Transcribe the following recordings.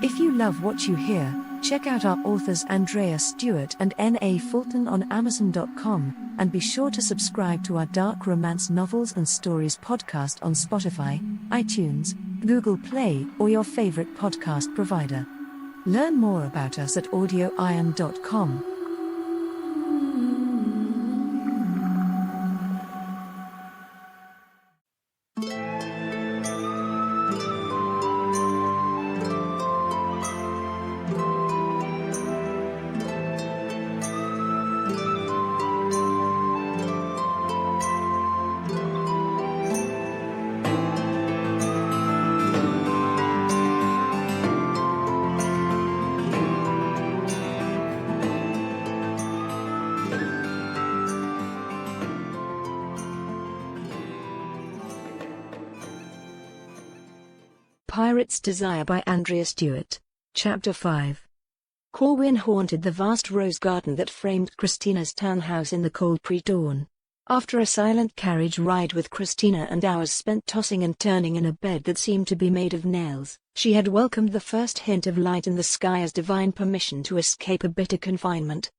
If you love what you hear, check out our authors Andreya Stuart and N.A. Fulton on Amazon.com, and be sure to subscribe to our dark romance novels and stories podcast on Spotify, iTunes, Google Play, or your favorite podcast provider. Learn more about us at AudioIron.com. Pirate's Desire by Andreya Stuart. Chapter 5. Corwyn haunted the vast rose garden that framed Christina's townhouse in the cold pre-dawn. After a silent carriage ride with Christina and hours spent tossing and turning in a bed that seemed to be made of nails, she had welcomed the first hint of light in the sky as divine permission to escape a bitter confinement.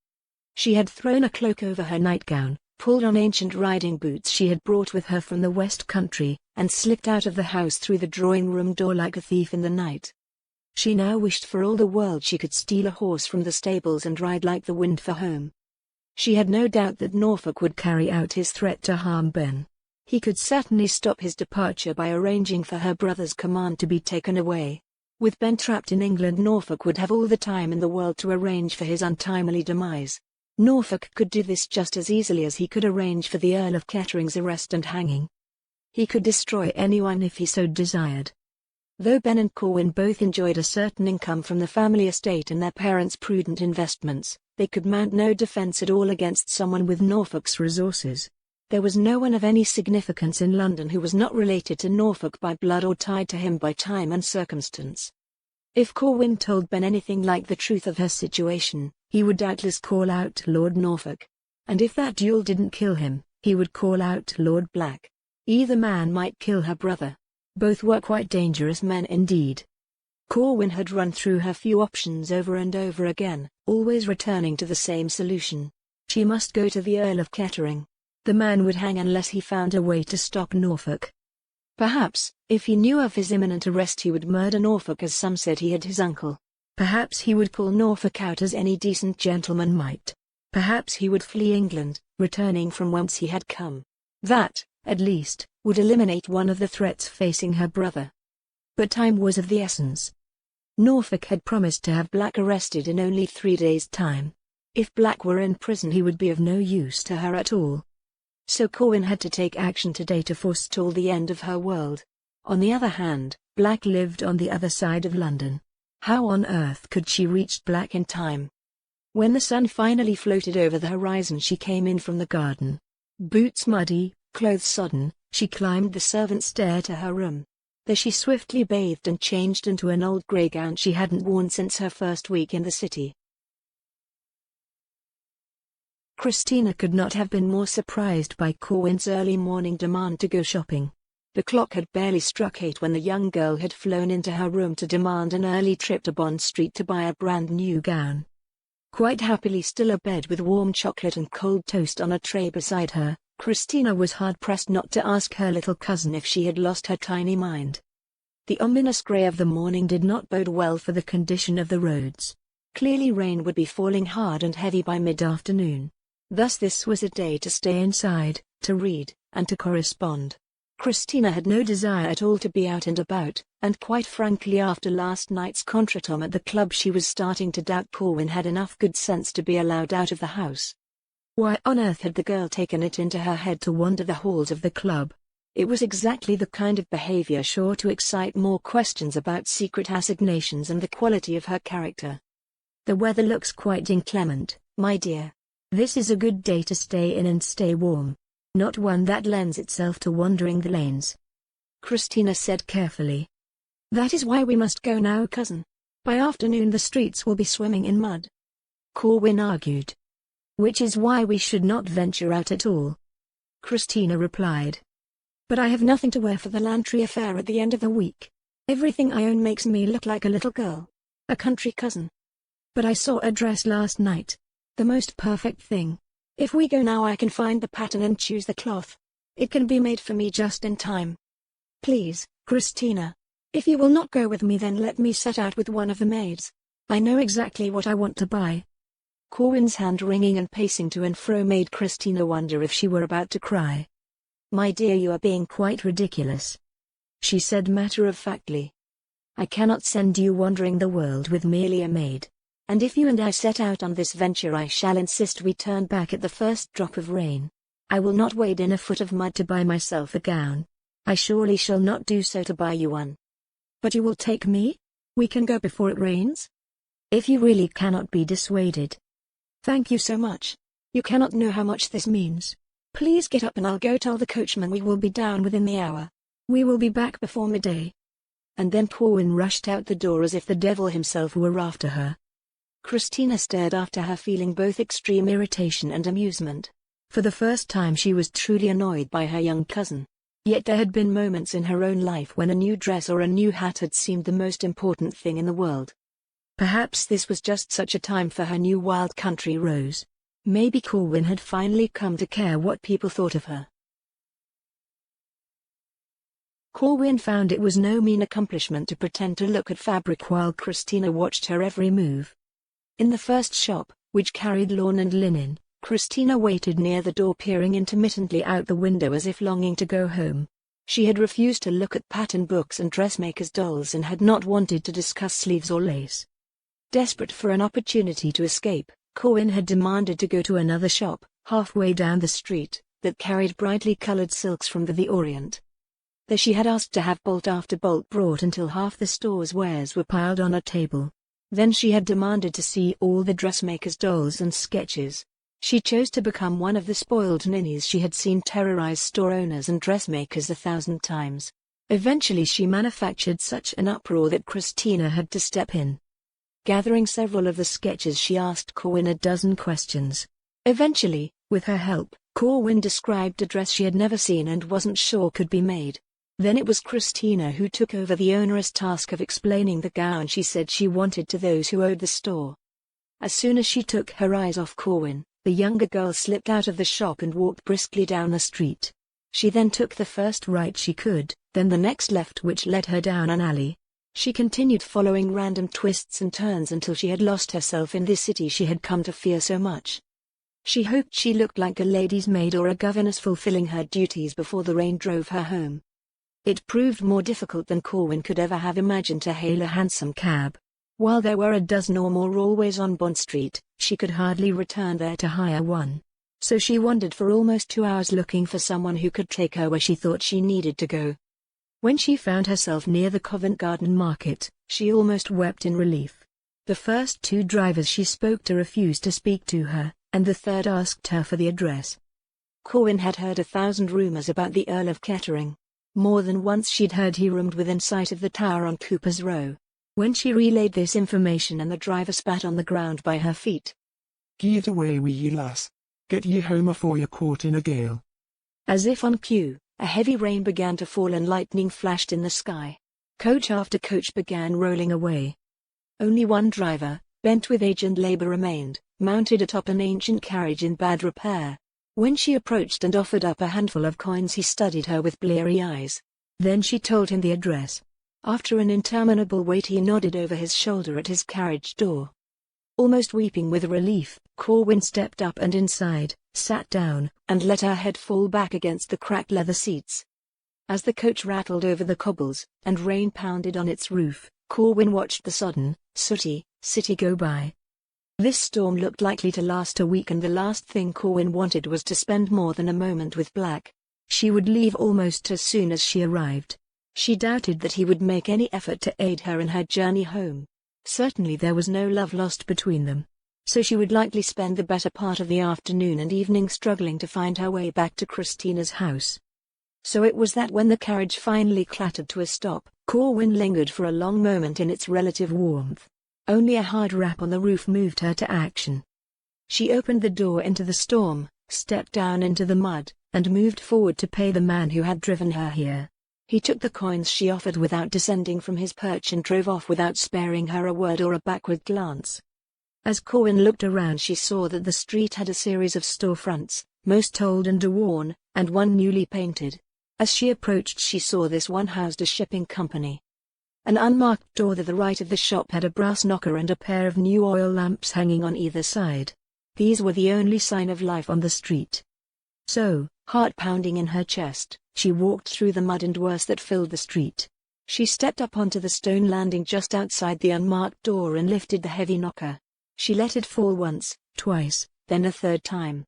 She had thrown a cloak over her nightgown, pulled on ancient riding boots she had brought with her from the West Country, and slipped out of the house through the drawing-room door like a thief in the night. She now wished for all the world she could steal a horse from the stables and ride like the wind for home. She had no doubt that Norfolk would carry out his threat to harm Ben. He could certainly stop his departure by arranging for her brother's command to be taken away. With Ben trapped in England, Norfolk would have all the time in the world to arrange for his untimely demise. Norfolk could do this just as easily as he could arrange for the Earl of Kettering's arrest and hanging. He could destroy anyone if he so desired. Though Ben and Corwyn both enjoyed a certain income from the family estate and their parents' prudent investments, they could mount no defense at all against someone with Norfolk's resources. There was no one of any significance in London who was not related to Norfolk by blood or tied to him by time and circumstance. If Corwyn told Ben anything like the truth of her situation, he would doubtless call out Lord Norfolk. And if that duel didn't kill him, he would call out Lord Black. Either man might kill her brother. Both were quite dangerous men indeed. Corwyn had run through her few options over and over again, always returning to the same solution. She must go to the Earl of Kettering. The man would hang unless he found a way to stop Norfolk. Perhaps, if he knew of his imminent arrest, he would murder Norfolk as some said he had his uncle. Perhaps he would pull Norfolk out as any decent gentleman might. Perhaps he would flee England, returning from whence he had come. That, at least, would eliminate one of the threats facing her brother. But time was of the essence. Norfolk had promised to have Black arrested in only 3 days' time. If Black were in prison, he would be of no use to her at all. So Corwyn had to take action today to forestall the end of her world. On the other hand, Black lived on the other side of London. How on earth could she reach Black in time? When the sun finally floated over the horizon, she came in from the garden. Boots muddy, clothes sodden, she climbed the servants' stair to her room. There she swiftly bathed and changed into an old grey gown she hadn't worn since her first week in the city. Christina could not have been more surprised by Corwyn's early morning demand to go shopping. The clock had barely struck 8 when the young girl had flown into her room to demand an early trip to Bond Street to buy a brand new gown. Quite happily still abed with warm chocolate and cold toast on a tray beside her, Christina was hard-pressed not to ask her little cousin if she had lost her tiny mind. The ominous grey of the morning did not bode well for the condition of the roads. Clearly rain would be falling hard and heavy by mid-afternoon. Thus this was a day to stay inside, to read, and to correspond. Christina had no desire at all to be out and about, and quite frankly after last night's contretemps at the club she was starting to doubt Corwyn had enough good sense to be allowed out of the house. Why on earth had the girl taken it into her head to wander the halls of the club? It was exactly the kind of behavior sure to excite more questions about secret assignations and the quality of her character. The weather looks quite inclement, my dear. This is a good day to stay in and stay warm. Not one that lends itself to wandering the lanes. Christina said carefully. That is why we must go now, cousin. By afternoon the streets will be swimming in mud. Corwyn argued. Which is why we should not venture out at all. Christina replied. But I have nothing to wear for the Lantry affair at the end of the week. Everything I own makes me look like a little girl. A country cousin. But I saw a dress last night. The most perfect thing. If we go now I can find the pattern and choose the cloth. It can be made for me just in time. Please, Christina. If you will not go with me then let me set out with one of the maids. I know exactly what I want to buy. Corwyn's hand wringing and pacing to and fro made Christina wonder if she were about to cry. My dear, you are being quite ridiculous, she said matter-of-factly. I cannot send you wandering the world with merely a maid. And if you and I set out on this venture I shall insist we turn back at the first drop of rain. I will not wade in a foot of mud to buy myself a gown. I surely shall not do so to buy you one. But you will take me? We can go before it rains? If you really cannot be dissuaded. Thank you so much. You cannot know how much this means. Please get up and I'll go tell the coachman we will be down within the hour. We will be back before midday. And then Corwyn rushed out the door as if the devil himself were after her. Christina stared after her feeling both extreme irritation and amusement. For the first time she was truly annoyed by her young cousin. Yet there had been moments in her own life when a new dress or a new hat had seemed the most important thing in the world. Perhaps this was just such a time for her new wild country rose. Maybe Corwyn had finally come to care what people thought of her. Corwyn found it was no mean accomplishment to pretend to look at fabric while Christina watched her every move. In the first shop, which carried lawn and linen, Christina waited near the door peering intermittently out the window as if longing to go home. She had refused to look at pattern books and dressmakers' dolls and had not wanted to discuss sleeves or lace. Desperate for an opportunity to escape, Corwyn had demanded to go to another shop, halfway down the street, that carried brightly colored silks from the Orient. There she had asked to have bolt after bolt brought until half the store's wares were piled on a table. Then she had demanded to see all the dressmakers' dolls and sketches. She chose to become one of the spoiled ninnies she had seen terrorize store owners and dressmakers 1,000 times. Eventually she manufactured such an uproar that Christina had to step in. Gathering several of the sketches she asked Corwyn a dozen questions. Eventually, with her help, Corwyn described a dress she had never seen and wasn't sure could be made. Then it was Christina who took over the onerous task of explaining the gown she said she wanted to those who owed the store. As soon as she took her eyes off Corwyn, the younger girl slipped out of the shop and walked briskly down the street. She then took the first right she could, then the next left which led her down an alley. She continued following random twists and turns until she had lost herself in this city she had come to fear so much. She hoped she looked like a lady's maid or a governess fulfilling her duties before the rain drove her home. It proved more difficult than Corwyn could ever have imagined to hail a hansom cab. While there were a dozen or more always on Bond Street, she could hardly return there to hire one. So she wandered for almost 2 hours looking for someone who could take her where she thought she needed to go. When she found herself near the Covent Garden Market, she almost wept in relief. The first 2 drivers she spoke to refused to speak to her, and the third asked her for the address. Corwyn had heard 1,000 rumors about the Earl of Kettering. More than once she'd heard he roomed within sight of the tower on Cooper's Row. When she relayed this information and the driver spat on the ground by her feet. "Get away wi' ye, lass. Get ye home afore you're caught in a gale." As if on cue, a heavy rain began to fall and lightning flashed in the sky. Coach after coach began rolling away. Only one driver, bent with age and labor, remained, mounted atop an ancient carriage in bad repair. When she approached and offered up a handful of coins he studied her with bleary eyes. Then she told him the address. After an interminable wait he nodded over his shoulder at his carriage door. Almost weeping with relief, Corwyn stepped up and inside, sat down, and let her head fall back against the cracked leather seats. As the coach rattled over the cobbles, and rain pounded on its roof, Corwyn watched the sodden, sooty city go by. This storm looked likely to last a week, and the last thing Corwyn wanted was to spend more than a moment with Black. She would leave almost as soon as she arrived. She doubted that he would make any effort to aid her in her journey home. Certainly there was no love lost between them. So she would likely spend the better part of the afternoon and evening struggling to find her way back to Christina's house. So it was that when the carriage finally clattered to a stop, Corwyn lingered for a long moment in its relative warmth. Only a hard rap on the roof moved her to action. She opened the door into the storm, stepped down into the mud, and moved forward to pay the man who had driven her here. He took the coins she offered without descending from his perch and drove off without sparing her a word or a backward glance. As Corwyn looked around, she saw that the street had a series of storefronts, most old and worn, and one newly painted. As she approached, she saw this one housed a shipping company. An unmarked door to the right of the shop had a brass knocker and a pair of new oil lamps hanging on either side. These were the only sign of life on the street. So, heart pounding in her chest, she walked through the mud and worse that filled the street. She stepped up onto the stone landing just outside the unmarked door and lifted the heavy knocker. She let it fall once, twice, then a third time.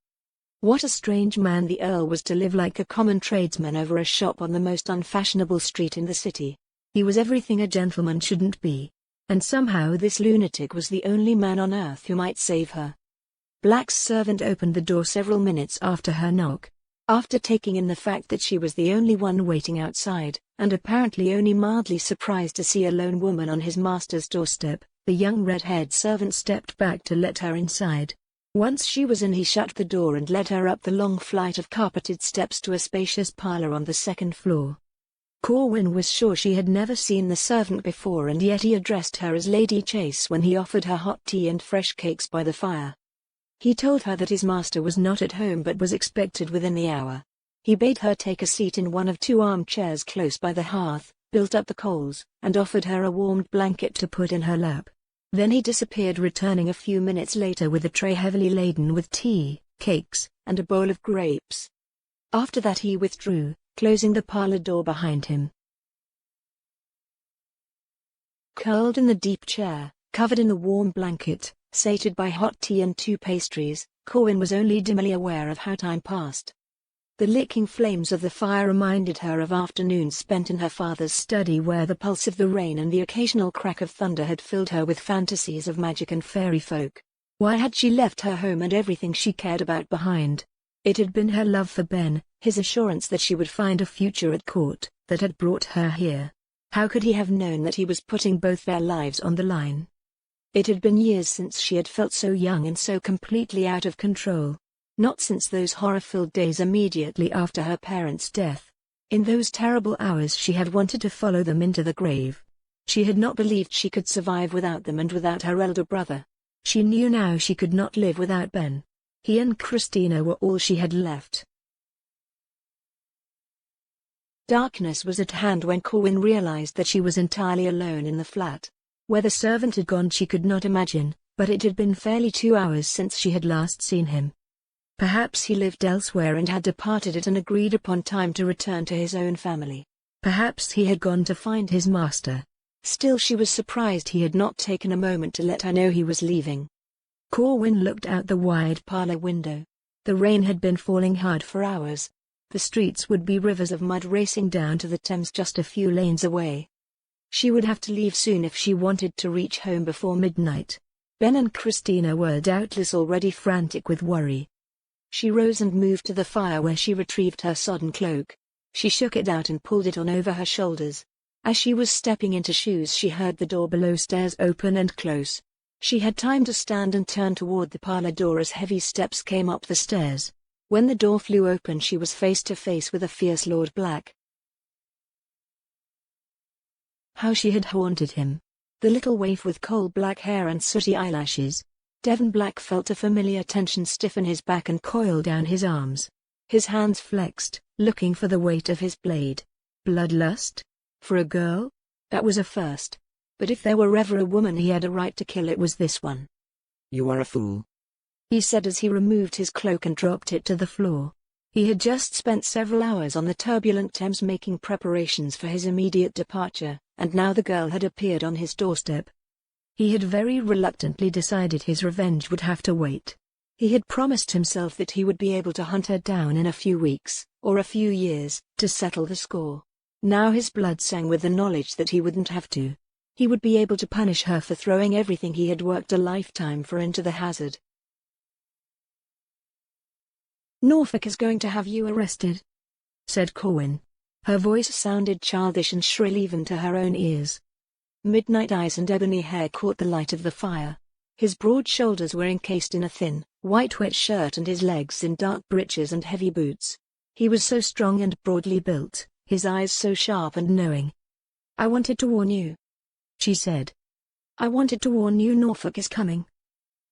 What a strange man the Earl was to live like a common tradesman over a shop on the most unfashionable street in the city. He was everything a gentleman shouldn't be. And somehow this lunatic was the only man on earth who might save her. Black's servant opened the door several minutes after her knock. After taking in the fact that she was the only one waiting outside, and apparently only mildly surprised to see a lone woman on his master's doorstep, the young red-haired servant stepped back to let her inside. Once she was in, he shut the door and led her up the long flight of carpeted steps to a spacious parlor on the second floor. Corwyn was sure she had never seen the servant before, and yet he addressed her as Lady Chase when he offered her hot tea and fresh cakes by the fire. He told her that his master was not at home but was expected within the hour. He bade her take a seat in one of two armchairs close by the hearth, built up the coals, and offered her a warmed blanket to put in her lap. Then he disappeared, returning a few minutes later with a tray heavily laden with tea, cakes, and a bowl of grapes. After that he withdrew, closing the parlor door behind him. Curled in the deep chair, covered in the warm blanket, sated by hot tea and two pastries, Corwyn was only dimly aware of how time passed. The licking flames of the fire reminded her of afternoons spent in her father's study, where the pulse of the rain and the occasional crack of thunder had filled her with fantasies of magic and fairy folk. Why had she left her home and everything she cared about behind? It had been her love for Ben, his assurance that she would find a future at court, that had brought her here. How could he have known that he was putting both their lives on the line? It had been years since she had felt so young and so completely out of control. Not since those horror-filled days immediately after her parents' death. In those terrible hours she had wanted to follow them into the grave. She had not believed she could survive without them and without her elder brother. She knew now she could not live without Ben. He and Christina were all she had left. Darkness was at hand when Corwyn realized that she was entirely alone in the flat. Where the servant had gone she could not imagine, but it had been fairly 2 hours since she had last seen him. Perhaps he lived elsewhere and had departed at an agreed-upon time to return to his own family. Perhaps he had gone to find his master. Still, she was surprised he had not taken a moment to let her know he was leaving. Corwyn looked out the wide parlor window. The rain had been falling hard for hours. The streets would be rivers of mud racing down to the Thames just a few lanes away. She would have to leave soon if she wanted to reach home before midnight. Ben and Christina were doubtless already frantic with worry. She rose and moved to the fire, where she retrieved her sodden cloak. She shook it out and pulled it on over her shoulders. As she was stepping into shoes she heard the door below stairs open and close. She had time to stand and turn toward the parlor door as heavy steps came up the stairs. When the door flew open she was face to face with a fierce Lord Black. How she had haunted him. The little waif with coal-black hair and sooty eyelashes. Devon Black felt a familiar tension stiffen his back and coil down his arms. His hands flexed, looking for the weight of his blade. Bloodlust? For a girl? That was a first. But if there were ever a woman he had a right to kill, it was this one. "You are a fool," he said as he removed his cloak and dropped it to the floor. He had just spent several hours on the turbulent Thames making preparations for his immediate departure, and now the girl had appeared on his doorstep. He had very reluctantly decided his revenge would have to wait. He had promised himself that he would be able to hunt her down in a few weeks, or a few years, to settle the score. Now his blood sang with the knowledge that he wouldn't have to. He would be able to punish her for throwing everything he had worked a lifetime for into the hazard. "Norfolk is going to have you arrested," said Corwyn. Her voice sounded childish and shrill even to her own ears. Midnight eyes and ebony hair caught the light of the fire. His broad shoulders were encased in a thin, white wet shirt and his legs in dark breeches and heavy boots. He was so strong and broadly built, his eyes so sharp and knowing. "I wanted to warn you," she said. "I wanted to warn you Norfolk is coming."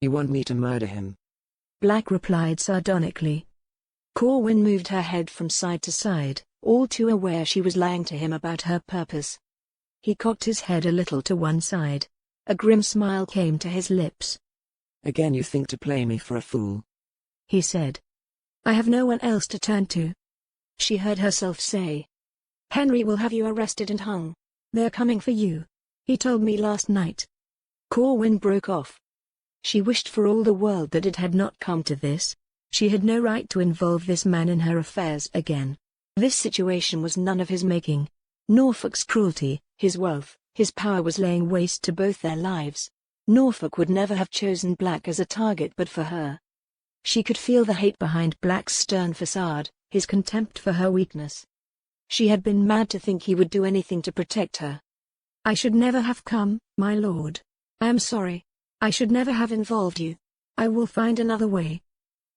You want me to murder him? Black replied sardonically. Corwyn moved her head from side to side, all too aware she was lying to him about her purpose. He cocked his head a little to one side. A grim smile came to his lips. Again you think to play me for a fool, he said. "I have no one else to turn to," she heard herself say. "Henry will have you arrested and hung. They're coming for you. He told me last night." Corwyn broke off. She wished for all the world that it had not come to this. She had no right to involve this man in her affairs again. This situation was none of his making. Norfolk's cruelty, his wealth, his power was laying waste to both their lives. Norfolk would never have chosen Black as a target but for her. She could feel the hate behind Black's stern facade, his contempt for her weakness. She had been mad to think he would do anything to protect her. "I should never have come, my lord. I am sorry. I should never have involved you. I will find another way."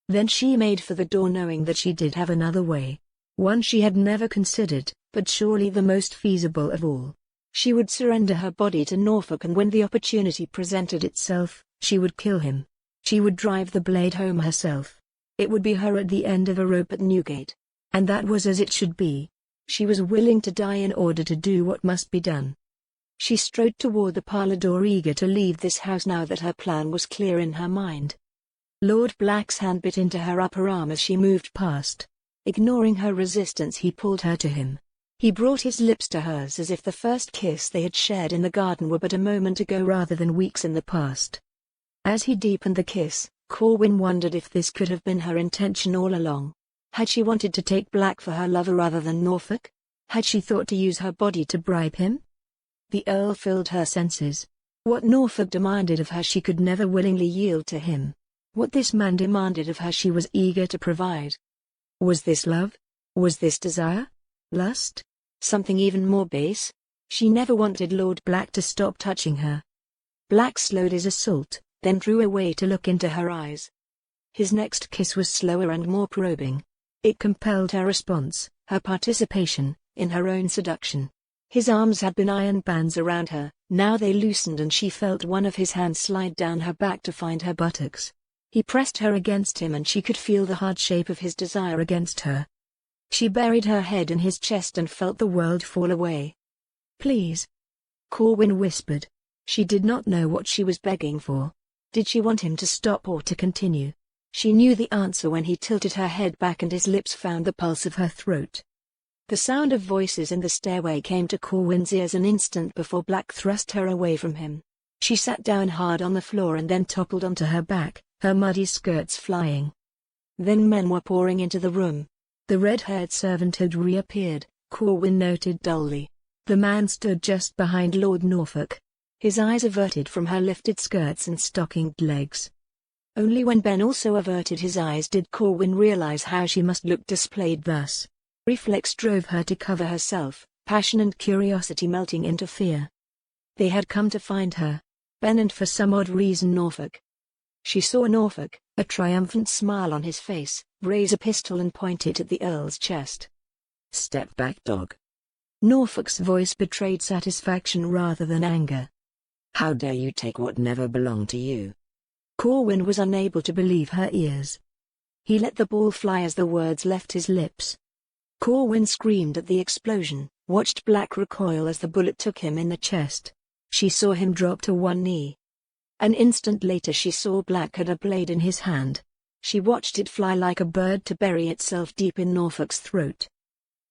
Then she made for the door, knowing that she did have another way. One she had never considered, but surely the most feasible of all. She would surrender her body to Norfolk, and when the opportunity presented itself, she would kill him. She would drive the blade home herself. It would be her at the end of a rope at Newgate. And that was as it should be. She was willing to die in order to do what must be done. She strode toward the parlor door, eager to leave this house now that her plan was clear in her mind. Lord Black's hand bit into her upper arm as she moved past. Ignoring her resistance, he pulled her to him. He brought his lips to hers as if the first kiss they had shared in the garden were but a moment ago rather than weeks in the past. As he deepened the kiss, Corwyn wondered if this could have been her intention all along. Had she wanted to take Black for her lover rather than Norfolk? Had she thought to use her body to bribe him? The Earl filled her senses. What Norfolk demanded of her she could never willingly yield to him. What this man demanded of her she was eager to provide. Was this love? Was this desire? Lust? Something even more base? She never wanted Lord Black to stop touching her. Black slowed his assault, then drew away to look into her eyes. His next kiss was slower and more probing. It compelled her response, her participation, in her own seduction. His arms had been iron bands around her, now they loosened and she felt one of his hands slide down her back to find her buttocks. He pressed her against him and she could feel the hard shape of his desire against her. She buried her head in his chest and felt the world fall away. "Please," Corwyn whispered. She did not know what she was begging for. Did she want him to stop or to continue? She knew the answer when he tilted her head back and his lips found the pulse of her throat. The sound of voices in the stairway came to Corwyn's ears an instant before Black thrust her away from him. She sat down hard on the floor and then toppled onto her back, her muddy skirts flying. Then men were pouring into the room. The red-haired servant had reappeared, Corwyn noted dully. The man stood just behind Lord Norfolk, his eyes averted from her lifted skirts and stockinged legs. Only when Ben also averted his eyes did Corwyn realize how she must look displayed thus. Reflex drove her to cover herself, passion and curiosity melting into fear. They had come to find her. Ben and for some odd reason Norfolk. She saw Norfolk, a triumphant smile on his face, raise a pistol and point it at the Earl's chest. Step back, dog. Norfolk's voice betrayed satisfaction rather than anger. How dare you take what never belonged to you? Corwyn was unable to believe her ears. He let the ball fly as the words left his lips. Corwyn screamed at the explosion, watched Black recoil as the bullet took him in the chest. She saw him drop to one knee. An instant later she saw Black had a blade in his hand. She watched it fly like a bird to bury itself deep in Norfolk's throat.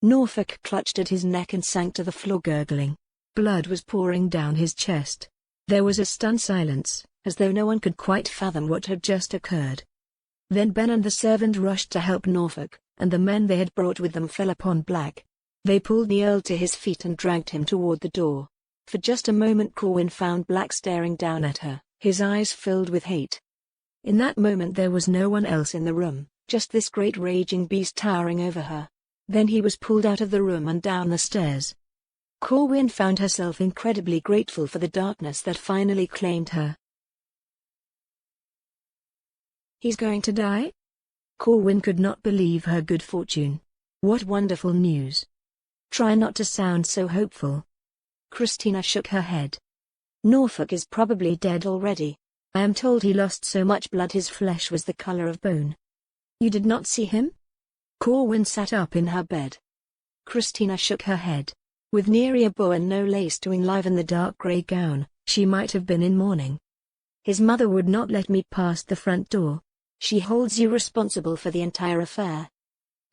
Norfolk clutched at his neck and sank to the floor gurgling. Blood was pouring down his chest. There was a stunned silence, as though no one could quite fathom what had just occurred. Then Ben and the servant rushed to help Norfolk, and the men they had brought with them fell upon Black. They pulled the Earl to his feet and dragged him toward the door. For just a moment Corwyn found Black staring down at her, his eyes filled with hate. In that moment there was no one else in the room, just this great raging beast towering over her. Then he was pulled out of the room and down the stairs. Corwyn found herself incredibly grateful for the darkness that finally claimed her. "He's going to die?" Corwyn could not believe her good fortune. What wonderful news. Try not to sound so hopeful. Christina shook her head. Norfolk is probably dead already. I am told he lost so much blood his flesh was the color of bone. You did not see him? Corwyn sat up in her bed. Christina shook her head. With nearly a bow and no lace to enliven the dark grey gown, she might have been in mourning. His mother would not let me past the front door. She holds you responsible for the entire affair.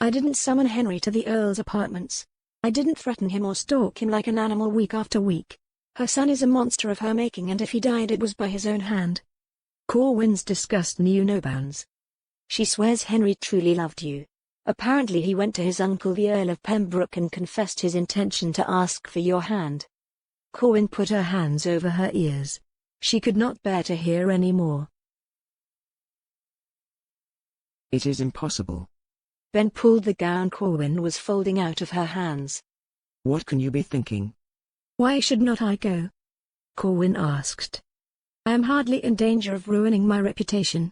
I didn't summon Henry to the Earl's apartments. I didn't threaten him or stalk him like an animal week after week. Her son is a monster of her making, and if he died it was by his own hand. Corwyn's disgust knew no bounds. She swears Henry truly loved you. Apparently he went to his uncle the Earl of Pembroke and confessed his intention to ask for your hand. Corwyn put her hands over her ears. She could not bear to hear any more. It is impossible. Ben pulled the gown Corwyn was folding out of her hands. What can you be thinking? Why should not I go? Corwyn asked. I am hardly in danger of ruining my reputation.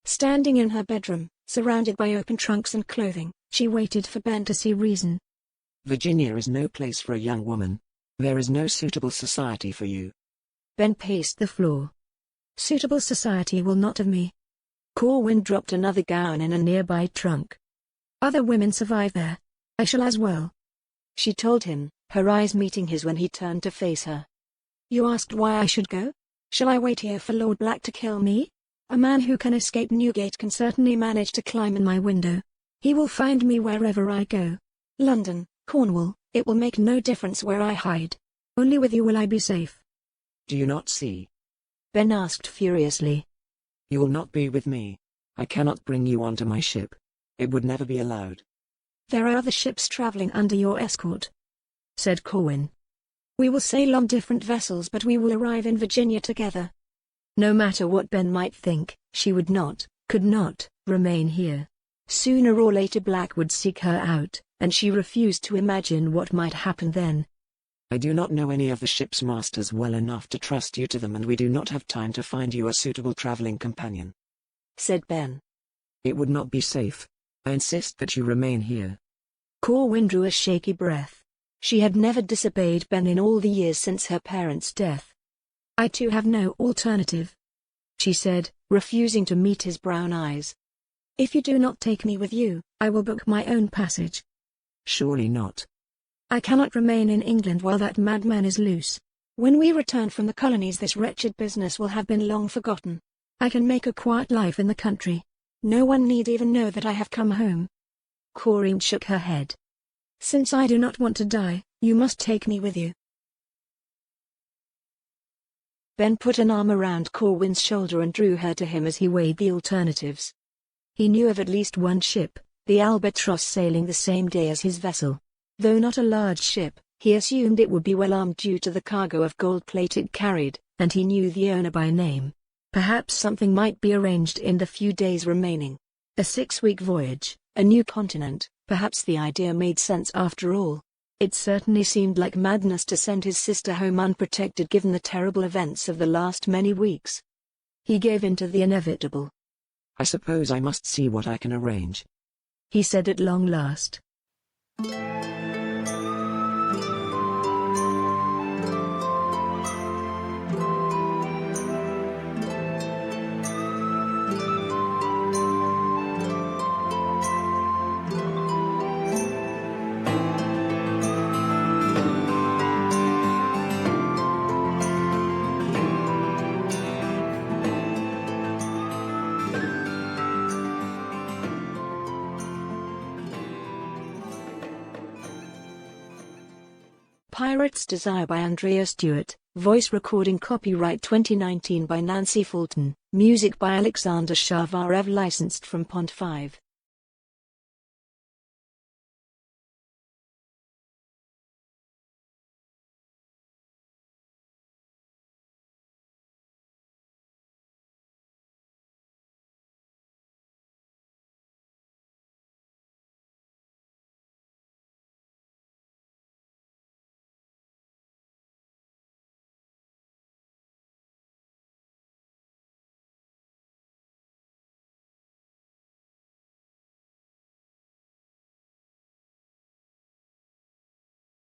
Standing in her bedroom, surrounded by open trunks and clothing, she waited for Ben to see reason. Virginia is no place for a young woman. There is no suitable society for you. Ben paced the floor. Suitable society will not have me. Corwyn dropped another gown in a nearby trunk. Other women survive there. I shall as well. She told him, her eyes meeting his when he turned to face her. You asked why I should go? Shall I wait here for Lord Black to kill me? A man who can escape Newgate can certainly manage to climb in my window. He will find me wherever I go. London, Cornwall, it will make no difference where I hide. Only with you will I be safe. Do you not see? Ben asked furiously. You will not be with me. I cannot bring you onto my ship. It would never be allowed. There are other ships traveling under your escort, said Corwyn. We will sail on different vessels, but we will arrive in Virginia together. No matter what Ben might think, she would not, could not, remain here. Sooner or later Black would seek her out, and she refused to imagine what might happen then. I do not know any of the ship's masters well enough to trust you to them, and we do not have time to find you a suitable traveling companion, said Ben. It would not be safe. I insist that you remain here. Corwyn drew a shaky breath. She had never disobeyed Ben in all the years since her parents' death. I too have no alternative, she said, refusing to meet his brown eyes. If you do not take me with you, I will book my own passage. Surely not. I cannot remain in England while that madman is loose. When we return from the colonies this wretched business will have been long forgotten. I can make a quiet life in the country. No one need even know that I have come home. Corwyn shook her head. Since I do not want to die, you must take me with you. Ben put an arm around Corwyn's shoulder and drew her to him as he weighed the alternatives. He knew of at least one ship, the Albatross, sailing the same day as his vessel. Though not a large ship, he assumed it would be well armed due to the cargo of gold plate it carried, and he knew the owner by name. Perhaps something might be arranged in the few days remaining. A 6-week voyage, a new continent, perhaps the idea made sense after all. It certainly seemed like madness to send his sister home unprotected given the terrible events of the last many weeks. He gave in to the inevitable. I suppose I must see what I can arrange, he said at long last. Pirate's Desire by Andreya Stuart, voice recording copyright 2019 by Nancy Fulton, music by Alexander Shavarev, licensed from Pond 5.